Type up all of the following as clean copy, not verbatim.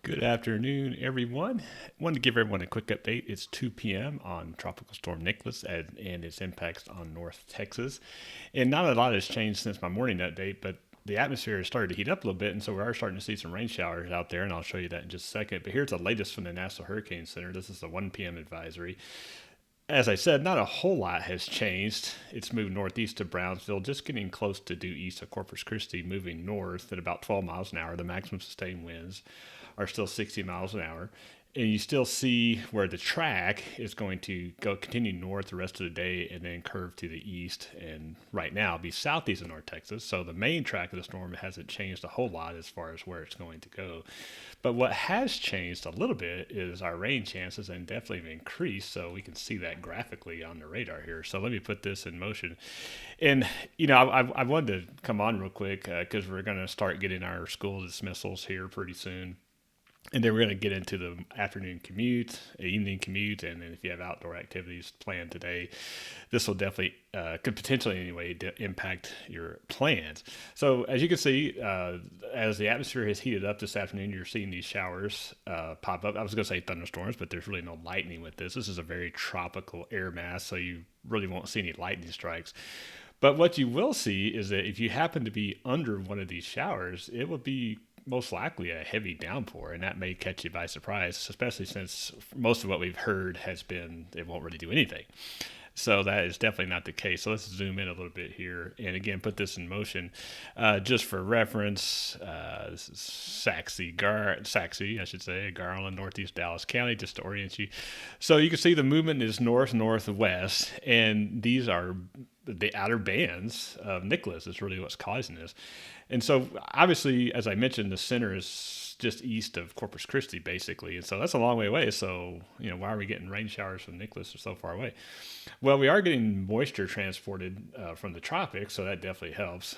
Good afternoon, everyone. Wanted to give everyone a quick update. It's 2 p.m. on Tropical Storm Nicholas and its impacts on North Texas. And not a lot has changed since my morning update, but the atmosphere has started to heat up a little bit, and so we are starting to see some rain showers out there, and I'll show you that in just a second. But here's the latest from the National Hurricane Center. This is the 1 p.m. advisory. As I said, not a whole lot has changed. It's moved northeast to Brownsville, just getting close to due east of Corpus Christi, moving north at about 12 miles an hour. The maximum sustained winds are still 60 miles an hour. And you still see where the track is going to go continue north the rest of the day and then curve to the east. And right now, be southeast of North Texas. So the main track of the storm hasn't changed a whole lot as far as where it's going to go. But what has changed a little bit is our rain chances and definitely have increased. So we can see that graphically on the radar here. So let me put this in motion. And, I wanted to come on real quick because we're going to start getting our school dismissals here pretty soon. And then we're going to get into the afternoon commute, evening commute, and then if you have outdoor activities planned today, this will definitely, could potentially anyway, impact your plans. So as you can see, as the atmosphere has heated up this afternoon, you're seeing these showers pop up. I was going to say thunderstorms, but there's really no lightning with this. This is a very tropical air mass, so you really won't see any lightning strikes. But what you will see is that if you happen to be under one of these showers, it will be most likely a heavy downpour, and that may catch you by surprise, especially since most of what we've heard has been it won't really do anything. So that is definitely not the case. So let's zoom in a little bit here and again put this in motion. Just for reference, this is Saxe, I should say, Garland, Northeast Dallas County, just to orient you. So you can see the movement is north-northwest, and these are the outer bands of Nicholas is really what's causing this. And so obviously, as I mentioned, the center is just east of Corpus Christi, basically. And so that's a long way away. So, why are we getting rain showers from Nicholas or so far away? Well, we are getting moisture transported from the tropics, so that definitely helps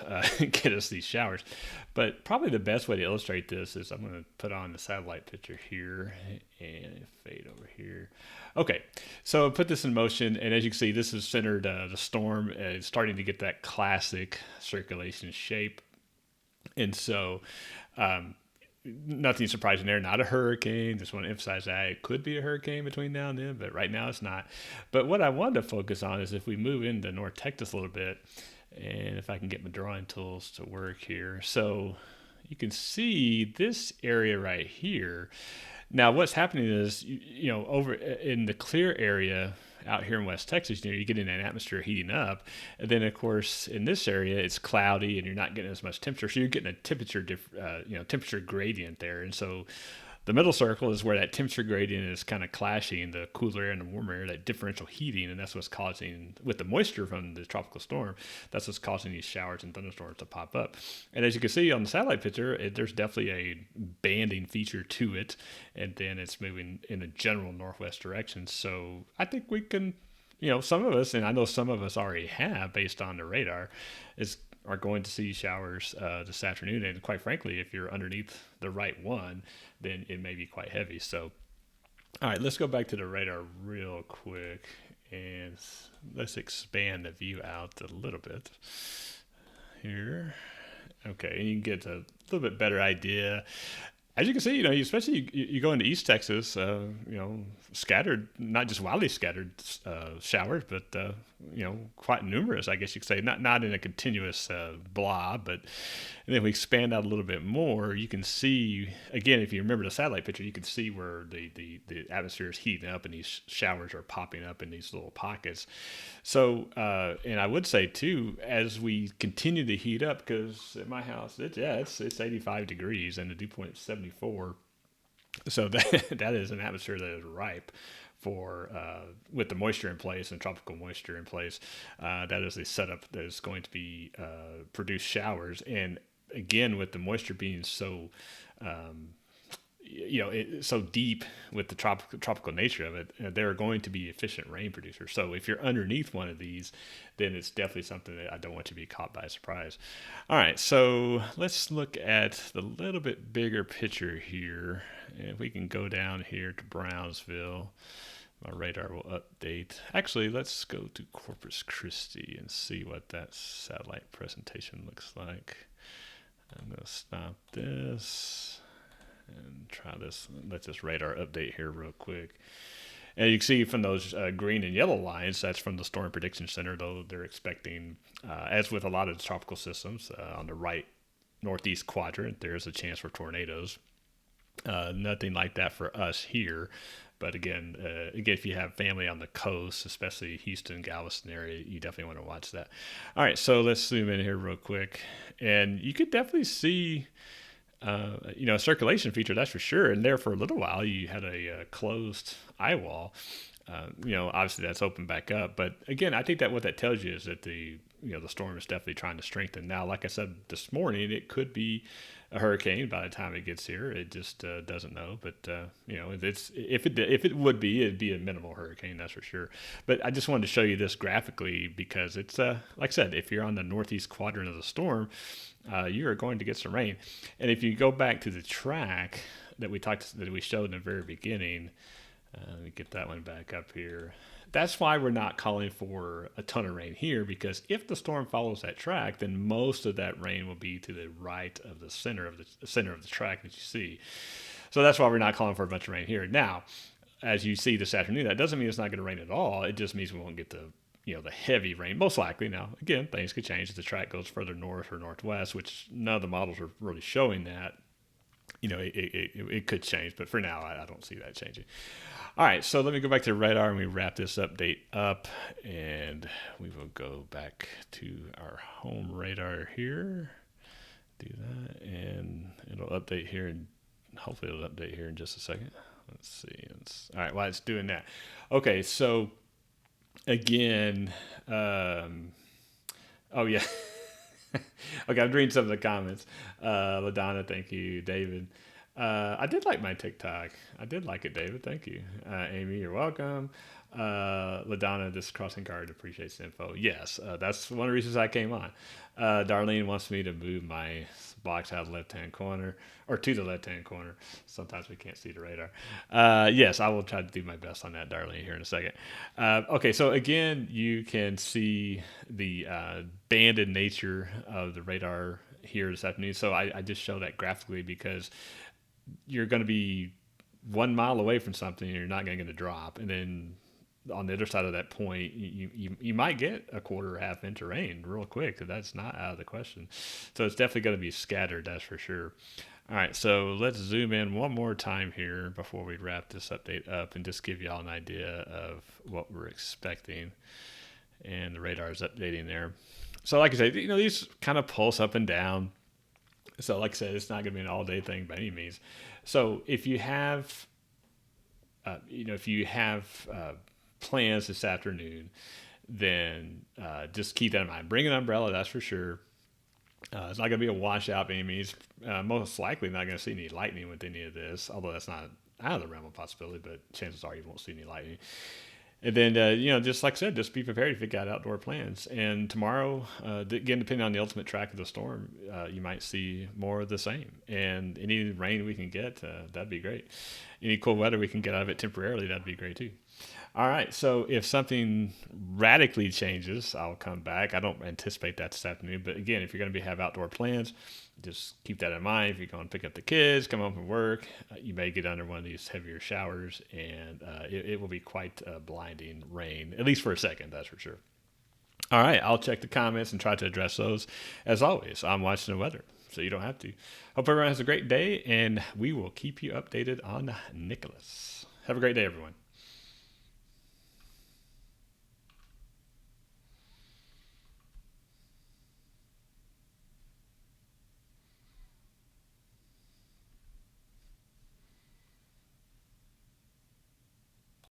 get us these showers. But probably the best way to illustrate this is I'm going to put on the satellite picture here and fade over here. Okay, so put this in motion, and as you can see, this is centered, the storm is starting to get that classic circulation shape. And so, um, nothing surprising there. Not a hurricane. Just want to emphasize that it could be a hurricane between now and then, but right now it's not. But what I wanted to focus on is if we move into North Texas a little bit, and if I can get my drawing tools to work here. So you can see this area right here. Now, what's happening is, over in the clear area out here in West Texas, you're getting an atmosphere heating up. And then, of course, in this area, it's cloudy and you're not getting as much temperature. So you're getting a temperature gradient there. And so the middle circle is where that temperature gradient is kind of clashing, the cooler air and the warmer air, that differential heating, and that's what's causing, with the moisture from the tropical storm, that's what's causing these showers and thunderstorms to pop up. And as you can see on the satellite picture, there's definitely a banding feature to it, and then it's moving in a general northwest direction. So I think we can, some of us, and I know some of us already have based on the radar, are going to see showers this afternoon. And quite frankly, if you're underneath the right one, then it may be quite heavy. So, all right, let's go back to the radar real quick and let's expand the view out a little bit here. Okay, and you can get a little bit better idea. As you can see, especially you go into East Texas, scattered, not just wildly scattered showers, but quite numerous, I guess you could say. Not in a continuous blob, but and then if we expand out a little bit more, you can see again, if you remember the satellite picture, you can see where the atmosphere is heating up and these showers are popping up in these little pockets. So, and I would say too, as we continue to heat up, because at my house, it's 85 degrees and the dew point is 74. So that is an atmosphere that is ripe for with the moisture in place and tropical moisture in place. That is a setup that is going to be produce showers, and again with the moisture being so so deep with the tropical nature of it, there are going to be efficient rain producers. So if you're underneath one of these, then it's definitely something that I don't want you to be caught by surprise. All right, so let's look at the little bit bigger picture here. If we can go down here to Brownsville, my radar will update. Actually, let's go to Corpus Christi and see what that satellite presentation looks like. I'm going to stop this. And try this. Let this radar update here real quick. And you can see from those green and yellow lines, that's from the Storm Prediction Center, though they're expecting, as with a lot of the tropical systems, on the right northeast quadrant, there's a chance for tornadoes. Nothing like that for us here. But again, if you have family on the coast, especially Houston, Galveston area, you definitely want to watch that. All right, so let's zoom in here real quick. And you could definitely see a circulation feature, that's for sure. And there for a little while, you had a closed eye wall. Obviously that's opened back up. But again, I think that what that tells you is that the storm is definitely trying to strengthen. Now, like I said this morning, it could be a hurricane by the time it gets here. It just doesn't know. But it's if it would be, it'd be a minimal hurricane, that's for sure. But I just wanted to show you this graphically because it's like I said, if you're on the northeast quadrant of the storm, you are going to get some rain. And if you go back to the track that we showed in the very beginning, let me get that one back up here. That's why we're not calling for a ton of rain here, because if the storm follows that track, then most of that rain will be to the right of the center of the track that you see. So that's why we're not calling for a bunch of rain here. Now, as you see this afternoon, that doesn't mean it's not going to rain at all. It just means we won't get the heavy rain, most likely. Now, again, things could change if the track goes further north or northwest, which none of the models are really showing that. It could change, but for now, I don't see that changing. All right, so let me go back to the radar and we wrap this update up, and we will go back to our home radar here. Do that, and it'll update here, and hopefully it'll update here in just a second. Let's see. All right, while it's doing that. Okay, so again, oh yeah. Okay, I'm reading some of the comments. LaDonna, thank you. David, I did like my TikTok. I did like it, David. Thank you. Amy, you're welcome. LaDonna, this crossing guard appreciates the info. Yes, that's one of the reasons I came on. Darlene wants me to move my box out of the left-hand corner, or to the left-hand corner. Sometimes we can't see the radar. Yes, I will try to do my best on that, Darlene, here in a second. Okay, so again, you can see the banded nature of the radar here this afternoon. So I just show that graphically because you're going to be 1 mile away from something and you're not going to get a drop. And then on the other side of that point, you might get a quarter or half inch of rain real quick. That's not out of the question. So it's definitely going to be scattered, that's for sure. All right, so let's zoom in one more time here before we wrap this update up and just give y'all an idea of what we're expecting. And the radar is updating there. So like I said, these kind of pulse up and down. So like I said, it's not going to be an all-day thing by any means. So if you have, plans this afternoon, then just keep that in mind. Bring an umbrella, that's for sure. It's not going to be a washout by any means. Most likely not going to see any lightning with any of this, although that's not out of the realm of possibility, but chances are you won't see any lightning. And then, just like I said, just be prepared if you got outdoor plans. And tomorrow, again, depending on the ultimate track of the storm, you might see more of the same. And any rain we can get, that'd be great. Any cool weather we can get out of it temporarily, that'd be great too. All right, so if something radically changes, I'll come back. I don't anticipate that this afternoon. But again, if you're going to have outdoor plans, just keep that in mind. If you're going to pick up the kids, come home from work, you may get under one of these heavier showers, and it will be quite blinding rain, at least for a second, that's for sure. All right, I'll check the comments and try to address those. As always, I'm watching the weather, so you don't have to. Hope everyone has a great day, and we will keep you updated on Nicholas. Have a great day, everyone.